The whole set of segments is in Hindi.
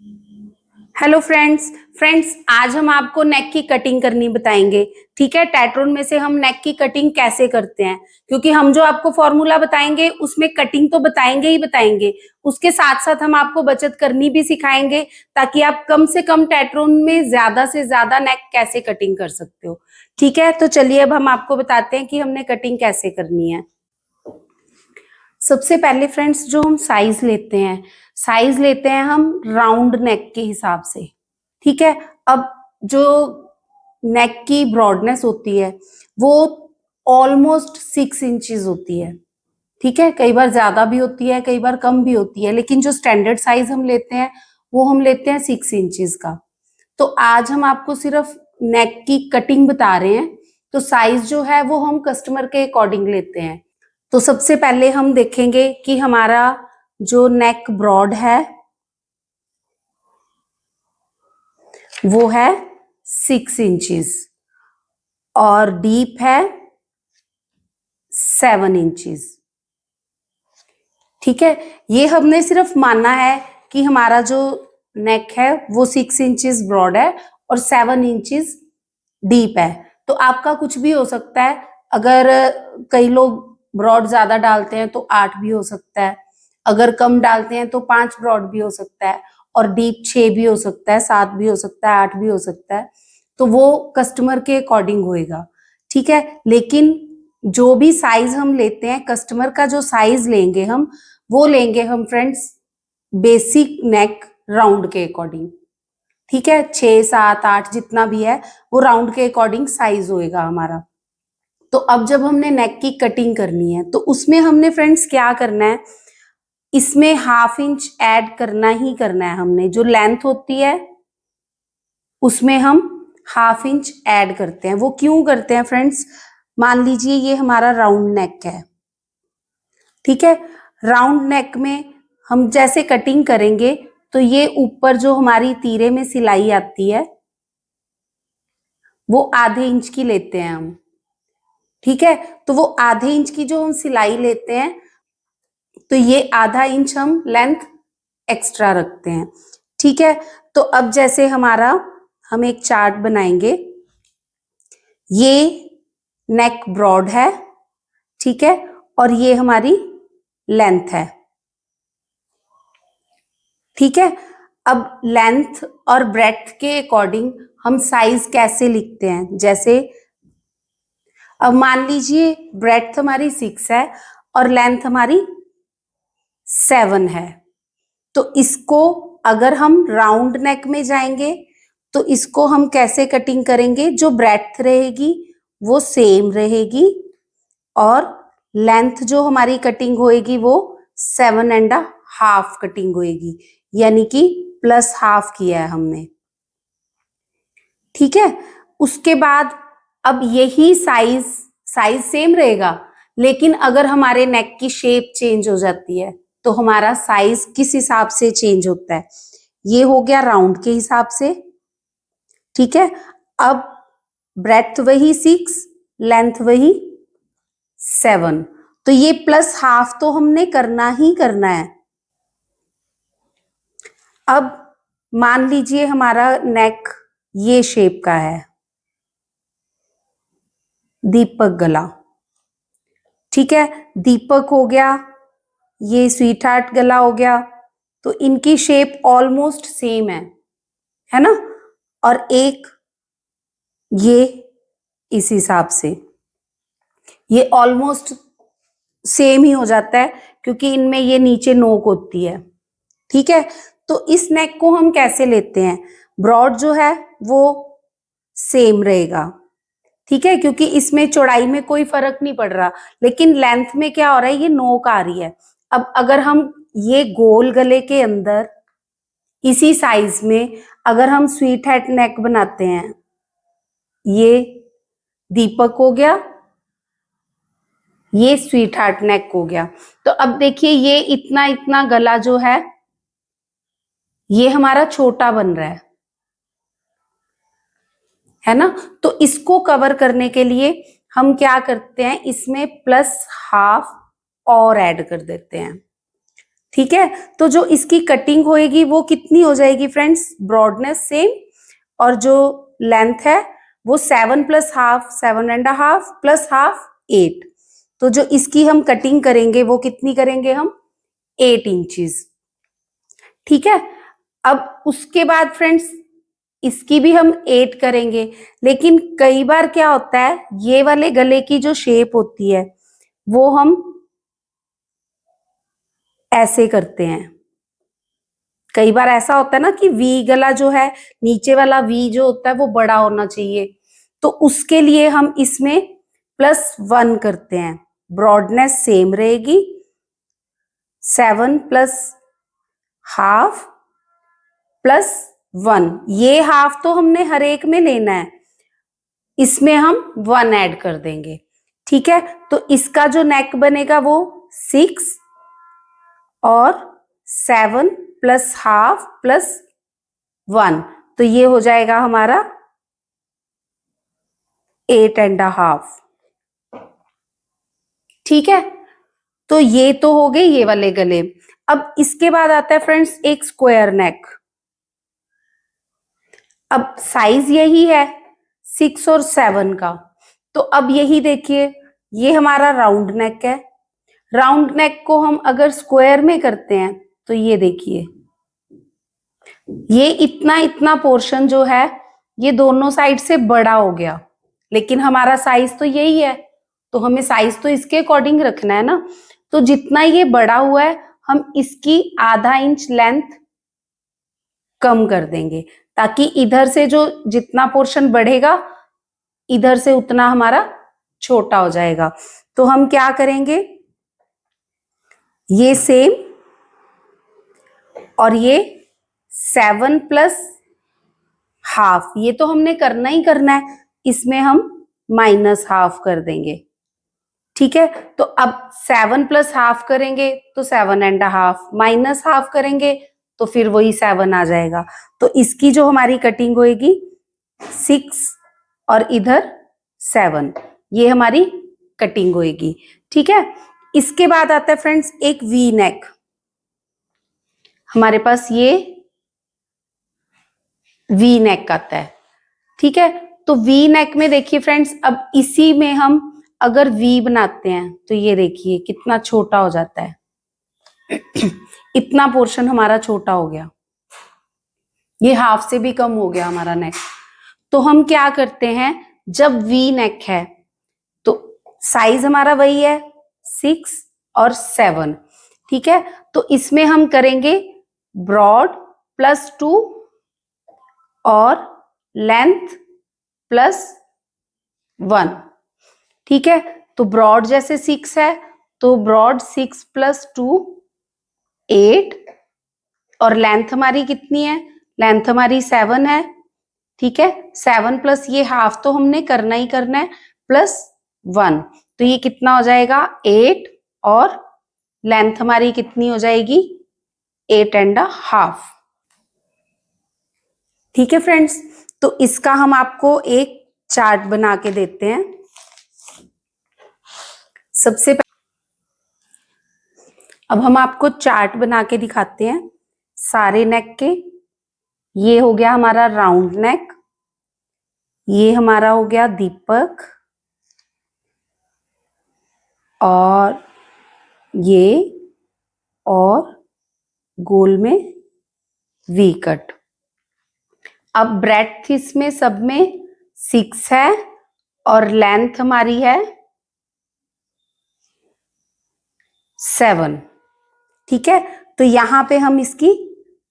हेलो फ्रेंड्स आज हम आपको नेक की कटिंग करनी बताएंगे। ठीक है, टेट्रोन में से हम नेक की कटिंग कैसे करते हैं, क्योंकि हम जो आपको फॉर्मूला बताएंगे उसमें कटिंग तो बताएंगे ही बताएंगे, उसके साथ साथ हम आपको बचत करनी भी सिखाएंगे ताकि आप कम से कम टेट्रोन में ज्यादा से ज्यादा नेक कैसे कटिंग कर सकते हो। ठीक है, तो चलिए अब हम आपको बताते हैं कि हमने कटिंग कैसे करनी है। सबसे पहले फ्रेंड्स जो हम साइज लेते हैं हम राउंड नेक के हिसाब से। ठीक है, अब जो नेक की ब्रॉडनेस होती है वो ऑलमोस्ट 6 इंचेस होती है। ठीक है, कई बार ज्यादा भी होती है, कई बार कम भी होती है, लेकिन जो स्टैंडर्ड साइज हम लेते हैं वो हम लेते हैं 6 इंचेस का। तो आज हम आपको सिर्फ नेक की कटिंग बता रहे हैं, तो साइज जो है वो हम कस्टमर के अकॉर्डिंग लेते हैं। तो सबसे पहले हम देखेंगे कि हमारा जो नेक ब्रॉड है वो है 6 इंचेस और डीप है 7 इंचेस। ठीक है, ये हमने सिर्फ माना है कि हमारा जो नेक है वो 6 इंचेस ब्रॉड है और 7 इंचेस डीप है। तो आपका कुछ भी हो सकता है, अगर कई लोग ब्रॉड ज्यादा डालते हैं तो 8 भी हो सकता है, अगर कम डालते हैं तो 5 ब्रॉड भी हो सकता है, और डीप 6 भी हो सकता है, 7 भी हो सकता है, 8 भी हो सकता है। तो वो कस्टमर के अकॉर्डिंग होएगा। ठीक है, लेकिन जो भी साइज हम लेते हैं, कस्टमर का जो साइज लेंगे हम, वो लेंगे हम फ्रेंड्स बेसिक नेक राउंड के अकॉर्डिंग। ठीक है, 6 7 8 जितना भी है वो राउंड के अकॉर्डिंग साइज होएगा हमारा। तो अब जब हमने नेक की कटिंग करनी है तो उसमें हमने फ्रेंड्स क्या करना है, इसमें ½ इंच ऐड करना ही करना है। हमने जो लेंथ होती है उसमें हम ½ इंच ऐड करते हैं। वो क्यों करते हैं फ्रेंड्स, मान लीजिए ये हमारा राउंड नेक है। ठीक है, राउंड नेक में हम जैसे कटिंग करेंगे तो ये ऊपर जो हमारी तीरे में सिलाई आती है वो ½ इंच की लेते हैं हम। ठीक है, तो वो ½ इंच की जो हम सिलाई लेते हैं तो ये ½ इंच हम लेंथ एक्स्ट्रा रखते हैं। ठीक है, तो अब जैसे हमारा हम एक चार्ट बनाएंगे, ये नेक ब्रॉड है। ठीक है, और ये हमारी लेंथ है। ठीक है, अब लेंथ और ब्रेड्थ के अकॉर्डिंग हम साइज कैसे लिखते हैं, जैसे अब मान लीजिए ब्रेड्थ हमारी 6 है और लेंथ हमारी 7 है। तो इसको अगर हम राउंड नेक में जाएंगे तो इसको हम कैसे कटिंग करेंगे, जो ब्रेड्थ रहेगी वो सेम रहेगी और लेंथ जो हमारी कटिंग होएगी वो 7½ कटिंग होएगी, यानी कि +½ किया है हमने। ठीक है, उसके बाद अब यही साइज सेम रहेगा, लेकिन अगर हमारे नेक की शेप चेंज हो जाती है तो हमारा साइज किस हिसाब से चेंज होता है, ये हो गया राउंड के हिसाब से। ठीक है, अब ब्रेड्थ वही 6, लेंथ वही 7, तो ये +½ तो हमने करना ही करना है। अब मान लीजिए हमारा नेक ये शेप का है, दीपक गला। ठीक है, दीपक हो गया, ये स्वीट हार्ट गला हो गया, तो इनकी शेप ऑलमोस्ट सेम है ना। और एक ये इस हिसाब से ये ऑलमोस्ट सेम ही हो जाता है, क्योंकि इनमें ये नीचे नोक होती है। ठीक है, तो इस नेक को हम कैसे लेते हैं, ब्रॉड जो है वो सेम रहेगा। ठीक है, क्योंकि इसमें चौड़ाई में कोई फर्क नहीं पड़ रहा, लेकिन लेंथ में क्या हो रहा है, ये नोक आ रही है। अब अगर हम ये गोल गले के अंदर इसी साइज में अगर हम स्वीट हार्ट नेक बनाते हैं, ये दीपक हो गया, ये स्वीट हार्ट नेक हो गया, तो अब देखिए ये इतना इतना गला जो है ये हमारा छोटा बन रहा है ना। तो इसको कवर करने के लिए हम क्या करते हैं, इसमें +½ और ऐड कर देते हैं। ठीक है, तो जो इसकी कटिंग होएगी वो कितनी हो जाएगी फ्रेंड्स, ब्रॉडनेस सेम, और जो लेंथ है वो 7 प्लस हाफ, 7.5 प्लस हाफ 8। तो जो इसकी हम कटिंग करेंगे वो कितनी करेंगे हम, 8 इंचेस। ठीक है, अब उसके बाद फ्रेंड्स इसकी भी हम 8 करेंगे, लेकिन कई बार क्या होता है, ये वाले गले की जो शेप होती है वो हम ऐसे करते हैं। कई बार ऐसा होता है ना कि वी गला जो है, नीचे वाला वी जो होता है वो बड़ा होना चाहिए, तो उसके लिए हम इसमें +1 करते हैं, ब्रॉडनेस सेम रहेगी, 7 प्लस हाफ प्लस 1, ये हाफ तो हमने हर एक में लेना है, इसमें हम 1 ऐड कर देंगे। ठीक है, तो इसका जो नेक बनेगा वो 6 और 7 प्लस हाफ प्लस 1, तो ये हो जाएगा हमारा 8.5। ठीक है, तो ये तो हो गए ये वाले गले। अब इसके बाद आता है फ्रेंड्स एक स्क्वायर नेक। अब साइज यही है 6 और 7 का, तो अब यही देखिए, ये हमारा राउंड नेक है। राउंड नेक को हम अगर स्क्वायर में करते हैं तो ये देखिए, ये इतना इतना पोर्शन जो है ये दोनों साइड से बड़ा हो गया, लेकिन हमारा साइज तो यही है, तो हमें साइज तो इसके अकॉर्डिंग रखना है ना। तो जितना ये बड़ा हुआ है हम इसकी आधा इंच लेंथ कम कर देंगे, ताकि इधर से जो जितना पोर्शन बढ़ेगा इधर से उतना हमारा छोटा हो जाएगा। तो हम क्या करेंगे, ये सेम और ये 7 प्लस हाफ, ये तो हमने करना ही करना है, इसमें हम -1/2 कर देंगे। ठीक है, तो अब 7 प्लस हाफ करेंगे तो 7.5, -1/2 करेंगे तो फिर वही 7 आ जाएगा। तो इसकी जो हमारी कटिंग होएगी 6 और इधर 7, ये हमारी कटिंग होएगी। ठीक है, इसके बाद आता है फ्रेंड्स एक वी नेक। हमारे पास ये वी नेक आता है। ठीक है, तो वी नेक में देखिए फ्रेंड्स, अब इसी में हम अगर वी बनाते हैं तो ये देखिए कितना छोटा हो जाता है इतना पोर्शन हमारा छोटा हो गया, ये हाफ से भी कम हो गया हमारा नेक। तो हम क्या करते हैं, जब वी नेक है तो साइज हमारा वही है 6 और 7। ठीक है, तो इसमें हम करेंगे ब्रॉड +2 और लेंथ +1। ठीक है, तो ब्रॉड जैसे 6 है तो ब्रॉड 6 + 2 8, और लेंथ हमारी कितनी है, लेंथ हमारी 7 है। ठीक है, 7 प्लस ये हाफ तो हमने करना ही करना है, +1, तो ये कितना हो जाएगा 8, और लेंथ हमारी कितनी हो जाएगी 8.5। ठीक है फ्रेंड्स, तो इसका हम आपको एक चार्ट बना के देते हैं। सबसे पहले अब हम आपको चार्ट बना के दिखाते हैं सारे नेक के। ये हो गया हमारा राउंड नेक, ये हमारा हो गया दीपक, और ये, और गोल में वी कट। अब ब्रेड्थ इसमें सब में 6 है और लेंथ हमारी है 7। ठीक है, तो यहां पे हम इसकी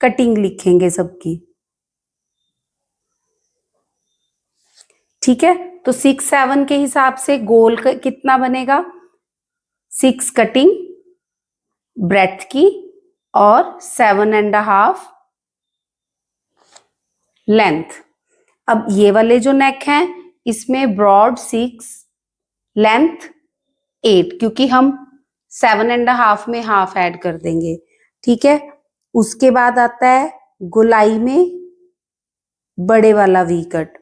कटिंग लिखेंगे सबकी। ठीक है, तो 6 7 के हिसाब से गोल कितना बनेगा, 6 कटिंग ब्रेड्थ की और 7.5 लेंथ। अब ये वाले जो नेक हैं इसमें ब्रॉड 6, लेंथ 8, क्योंकि हम 7.5 में हाफ ऐड कर देंगे। ठीक है, उसके बाद आता है गोलाई में बड़े वाला वी कट,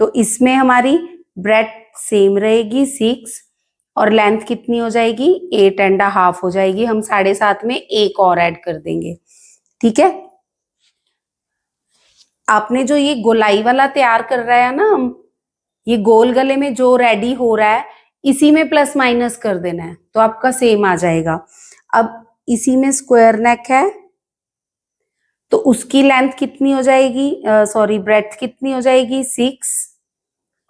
तो इसमें हमारी ब्रेड्थ सेम रहेगी 6 और लेंथ कितनी हो जाएगी 8.5 हो जाएगी। हम 7.5 में एक और ऐड कर देंगे। ठीक है, आपने जो ये गोलाई वाला तैयार कर रहा है ना, हम ये गोल गले में जो रेडी हो रहा है इसी में प्लस माइनस कर देना है तो आपका सेम आ जाएगा। अब इसी में स्क्वायर नेक है तो उसकी लेंथ कितनी हो जाएगी, सॉरी ब्रेड्थ कितनी हो जाएगी 6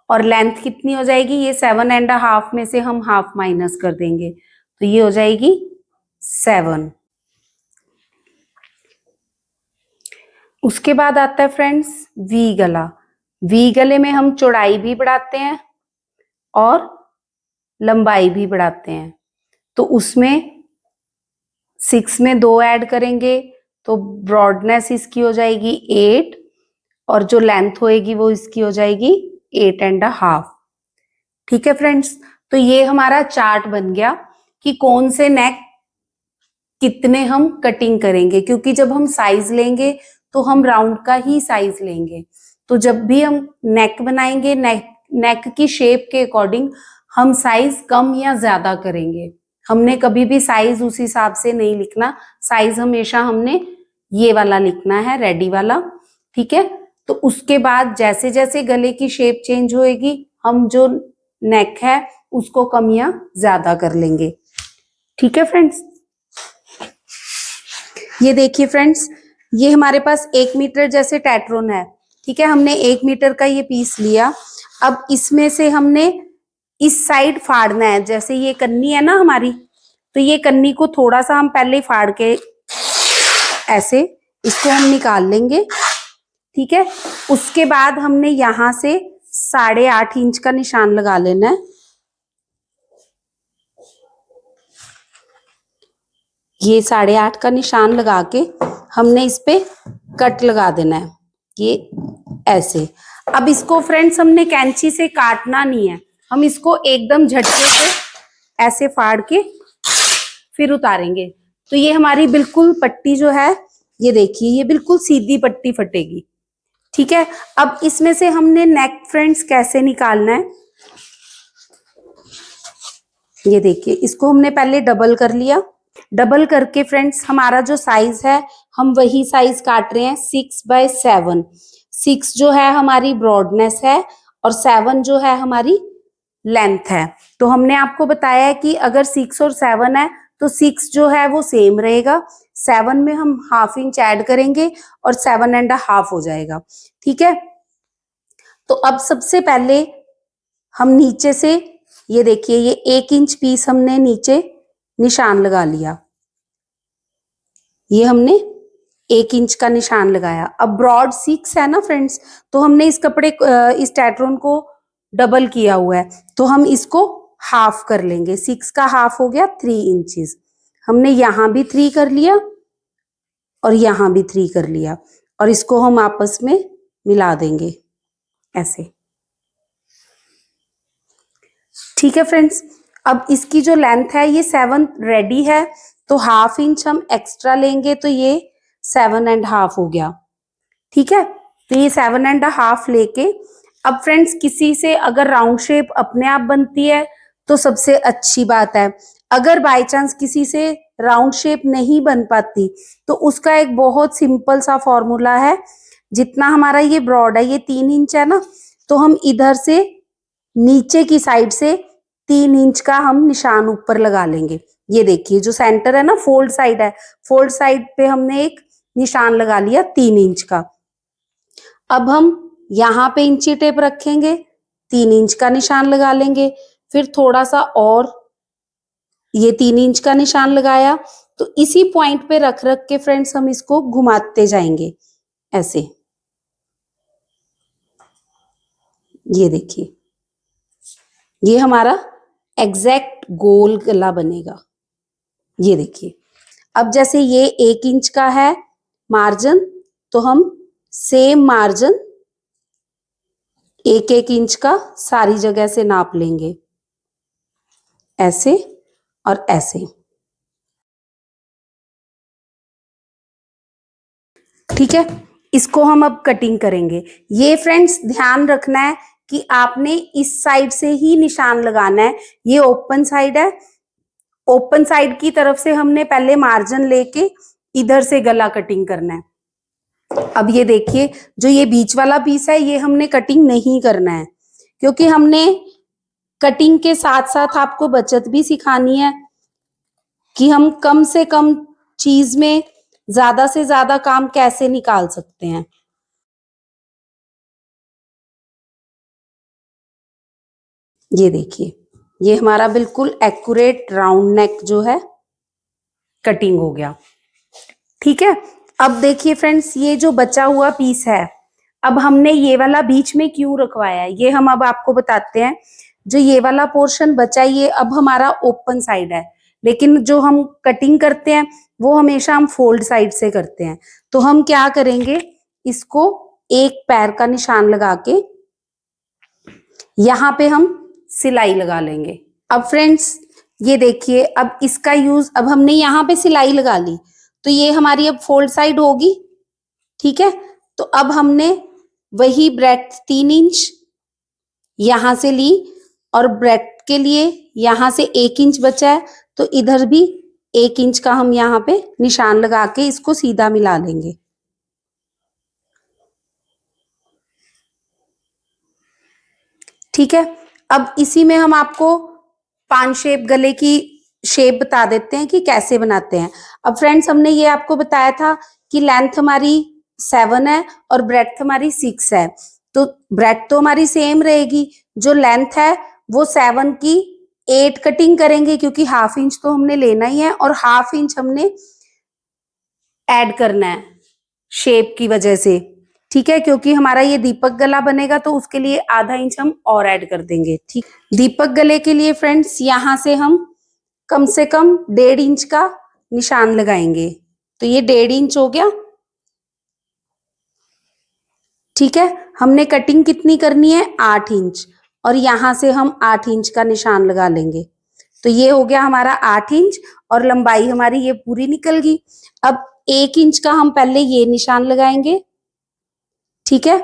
और लेंथ कितनी हो जाएगी, ये 7.5 में से हम हाफ माइनस कर देंगे तो ये हो जाएगी 7। उसके बाद आता है फ्रेंड्स वी गला। वी गले में हम चौड़ाई भी बढ़ाते हैं और लंबाई भी बढ़ाते हैं तो उसमें 6 में 2 ऐड करेंगे तो ब्रॉडनेस इसकी हो जाएगी 8 और जो लेंथ होएगी वो इसकी हो जाएगी 8.5। ठीक है फ्रेंड्स, तो ये हमारा चार्ट बन गया कि कौन से नेक कितने हम कटिंग करेंगे, क्योंकि जब हम साइज लेंगे तो हम राउंड का ही साइज लेंगे। तो जब भी हम नेक बनाएंगे नेक की शेप के अकॉर्डिंग हम साइज कम या ज्यादा करेंगे। हमने कभी भी साइज उस हिसाब से नहीं लिखना, साइज हमेशा हमने ये वाला लिखना है, रेडी वाला। ठीक है, तो उसके बाद जैसे जैसे गले की शेप चेंज होएगी हम जो नेक है उसको कम या ज्यादा कर लेंगे। ठीक है फ्रेंड्स, ये देखिए फ्रेंड्स, ये हमारे पास 1 मीटर जैसे टैट्रोन है। ठीक है, हमने 1 मीटर का ये पीस लिया। अब इसमें से हमने इस साइड फाड़ना है, जैसे ये कन्नी है ना हमारी, तो ये कन्नी को थोड़ा सा हम पहले फाड़ के ऐसे इसको हम निकाल लेंगे। ठीक है, उसके बाद हमने यहां से 8.5 इंच का निशान लगा लेना है। ये 8.5 का निशान लगा के हमने इस पे कट लगा देना है, ये ऐसे। अब इसको फ्रेंड्स हमने कैंची से काटना नहीं है, हम इसको एकदम झटके से ऐसे फाड़ के फिर उतारेंगे तो ये हमारी बिल्कुल पट्टी जो है, ये देखिए ये बिल्कुल सीधी पट्टी फटेगी। ठीक है, अब इसमें से हमने नेक फ्रेंड्स कैसे निकालना है, ये देखिए इसको हमने पहले डबल कर लिया। डबल करके फ्रेंड्स हमारा जो साइज है हम वही साइज काट रहे हैं 6/7। 6 जो है हमारी ब्रॉडनेस है और 7 जो है हमारी लेंथ है। तो हमने आपको बताया है कि अगर 6 और 7 है तो 6 जो है वो सेम रहेगा, 7 में हम हाफ इंच ऐड करेंगे और 7.5 हो जाएगा। ठीक है, तो अब सबसे पहले हम नीचे से, ये देखिए ये 1 इंच पीस हमने नीचे निशान लगा लिया, ये हमने 1 इंच का निशान लगाया। अब ब्रॉड 6 है ना फ्रेंड्स, तो हमने इस कपड़े इस टैट्रोन को डबल किया हुआ है तो हम इसको हाफ कर लेंगे। 6 का हाफ हो गया 3 इंचेस। हमने यहां भी 3 कर लिया और यहां भी 3 कर लिया और इसको हम आपस में मिला देंगे ऐसे। ठीक है फ्रेंड्स, अब इसकी जो लेंथ है ये 7 रेडी है तो हाफ इंच हम एक्स्ट्रा लेंगे तो ये 7.5 हो गया। ठीक है, तो ये 7.5 लेके अब फ्रेंड्स किसी से अगर राउंड शेप अपने आप बनती है तो सबसे अच्छी बात है। अगर बाय चांस किसी से राउंड शेप नहीं बन पाती तो उसका एक बहुत सिंपल सा फॉर्मूला है। जितना हमारा ये ब्रॉड है ये 3 इंच है ना, तो हम इधर से नीचे की साइड से 3 इंच का हम निशान ऊपर लगा लेंगे। ये देखिए जो सेंटर है ना, फोल्ड साइड है, फोल्ड साइड पे हमने एक निशान लगा लिया 3 इंच का। अब हम यहाँ पे इंची टेप रखेंगे, 3 इंच का निशान लगा लेंगे, फिर थोड़ा सा और ये 3 इंच का निशान लगाया। तो इसी पॉइंट पे रख रख के फ्रेंड्स हम इसको घुमाते जाएंगे ऐसे। ये देखिए ये हमारा एग्जैक्ट गोल गला बनेगा। ये देखिए, अब जैसे ये 1 इंच का है मार्जिन तो हम सेम मार्जिन 1-1 इंच का सारी जगह से नाप लेंगे ऐसे और ऐसे। ठीक है, इसको हम अब कटिंग करेंगे। ये फ्रेंड्स ध्यान रखना है कि आपने इस साइड से ही निशान लगाना है। ये ओपन साइड है, ओपन साइड की तरफ से हमने पहले मार्जिन लेके इधर से गला कटिंग करना है। अब ये देखिए, जो ये बीच वाला पीस है ये हमने कटिंग नहीं करना है, क्योंकि हमने कटिंग के साथ साथ आपको बचत भी सिखानी है कि हम कम से कम चीज में ज्यादा से ज्यादा काम कैसे निकाल सकते हैं। ये देखिए, ये हमारा बिल्कुल एक्यूरेट राउंड नेक जो है कटिंग हो गया। ठीक है, अब देखिए फ्रेंड्स, ये जो बचा हुआ पीस है, अब हमने ये वाला बीच में क्यों रखवाया है ये हम अब आपको बताते हैं। जो ये वाला पोर्शन बचा है ये अब हमारा ओपन साइड है, लेकिन जो हम कटिंग करते हैं वो हमेशा हम फोल्ड साइड से करते हैं। तो हम क्या करेंगे, इसको एक पैर का निशान लगा के यहाँ पे हम सिलाई लगा लेंगे। अब फ्रेंड्स ये देखिए, अब इसका यूज, अब हमने यहाँ पे सिलाई लगा ली तो ये हमारी अब फोल्ड साइड होगी। ठीक है, तो अब हमने वही ब्रेड्थ 3 इंच यहां से ली और ब्रेड्थ के लिए यहां से 1 इंच बचा है, तो इधर भी 1 इंच का हम यहाँ पे निशान लगा के इसको सीधा मिला लेंगे। ठीक है, अब इसी में हम आपको 5 शेप गले की शेप बता देते हैं कि कैसे बनाते हैं। अब फ्रेंड्स हमने ये आपको बताया था कि लेंथ हमारी 7 है और ब्रेड्थ हमारी 6 है, तो ब्रेड्थ तो हमारी सेम रहेगी, जो लेंथ है वो 7 की 8 कटिंग करेंगे, क्योंकि हाफ इंच तो हमने लेना ही है और हाफ इंच हमने ऐड करना है शेप की वजह से। ठीक है, क्योंकि हमारा ये दीपक गला बनेगा तो उसके लिए आधा इंच हम और ऐड कर देंगे। ठीक, दीपक गले के लिए फ्रेंड्स यहां से हम कम से कम 1.5 इंच का निशान लगाएंगे, तो ये 1.5 इंच हो गया। ठीक है, हमने कटिंग कितनी करनी है, 8 इंच, और यहां से हम 8 इंच का निशान लगा लेंगे, तो ये हो गया हमारा 8 इंच और लंबाई हमारी ये पूरी निकल गई। अब 1 इंच का हम पहले ये निशान लगाएंगे। ठीक है,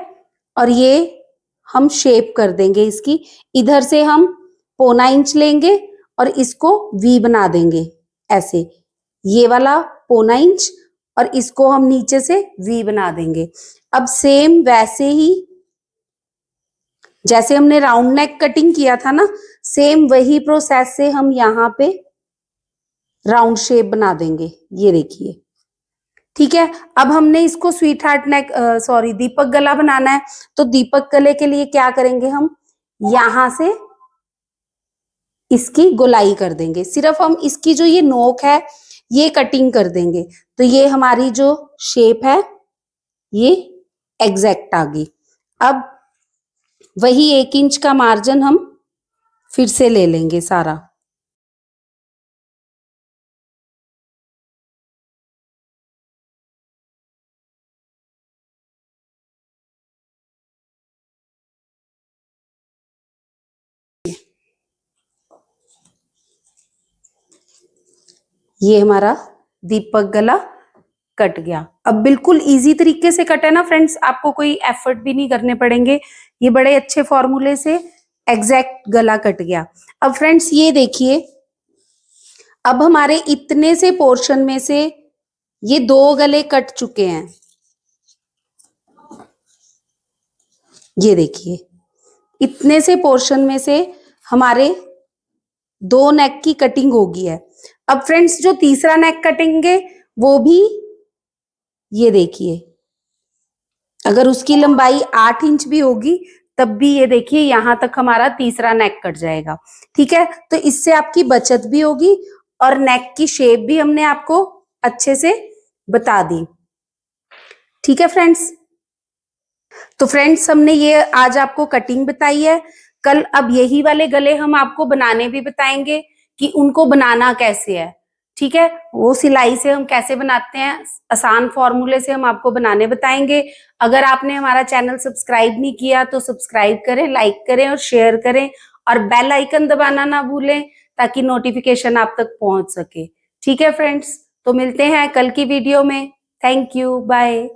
और ये हम शेप कर देंगे इसकी, इधर से हम 1/4 इंच लेंगे और इसको वी बना देंगे ऐसे, ये वाला 1/4 इंच और इसको हम नीचे से वी बना देंगे। अब सेम वैसे ही जैसे हमने राउंड नेक कटिंग किया था ना, सेम वही प्रोसेस से हम यहाँ पे राउंड शेप बना देंगे। ये देखिए, ठीक है, अब हमने इसको स्वीट हार्ट नेक सॉरी दीपक गला बनाना है, तो दीपक गले के लिए क्या करेंगे, हम यहां से इसकी गोलाई कर देंगे, सिर्फ हम इसकी जो ये नोक है ये कटिंग कर देंगे, तो ये हमारी जो शेप है ये एग्जैक्ट आ गई। अब वही 1 इंच का मार्जिन हम फिर से ले लेंगे सारा। ये हमारा दीपक गला कट गया। अब बिल्कुल इजी तरीके से कट है ना फ्रेंड्स, आपको कोई एफर्ट भी नहीं करने पड़ेंगे, ये बड़े अच्छे फॉर्मूले से एग्जैक्ट गला कट गया। अब फ्रेंड्स ये देखिए, अब हमारे इतने से पोर्शन में से ये 2 गले कट चुके हैं। ये देखिए, इतने से पोर्शन में से हमारे 2 नेक की कटिंग हो गई है। अब फ्रेंड्स जो तीसरा नेक कटेंगे वो भी ये देखिए, अगर उसकी लंबाई 8 इंच भी होगी तब भी ये देखिए यहां तक हमारा तीसरा नेक कट जाएगा। ठीक है, तो इससे आपकी बचत भी होगी और नेक की शेप भी हमने आपको अच्छे से बता दी। ठीक है फ्रेंड्स, तो फ्रेंड्स हमने ये आज आपको कटिंग बताई है, कल अब यही वाले गले हम आपको बनाने भी बताएंगे कि उनको बनाना कैसे है। ठीक है, वो सिलाई से हम कैसे बनाते हैं, आसान फॉर्मूले से हम आपको बनाने बताएंगे। अगर आपने हमारा चैनल सब्सक्राइब नहीं किया तो सब्सक्राइब करें, लाइक करें और शेयर करें, और बेल आइकन दबाना ना भूलें ताकि नोटिफिकेशन आप तक पहुंच सके। ठीक है फ्रेंड्स, तो मिलते हैं कल की वीडियो में। Thank you, bye.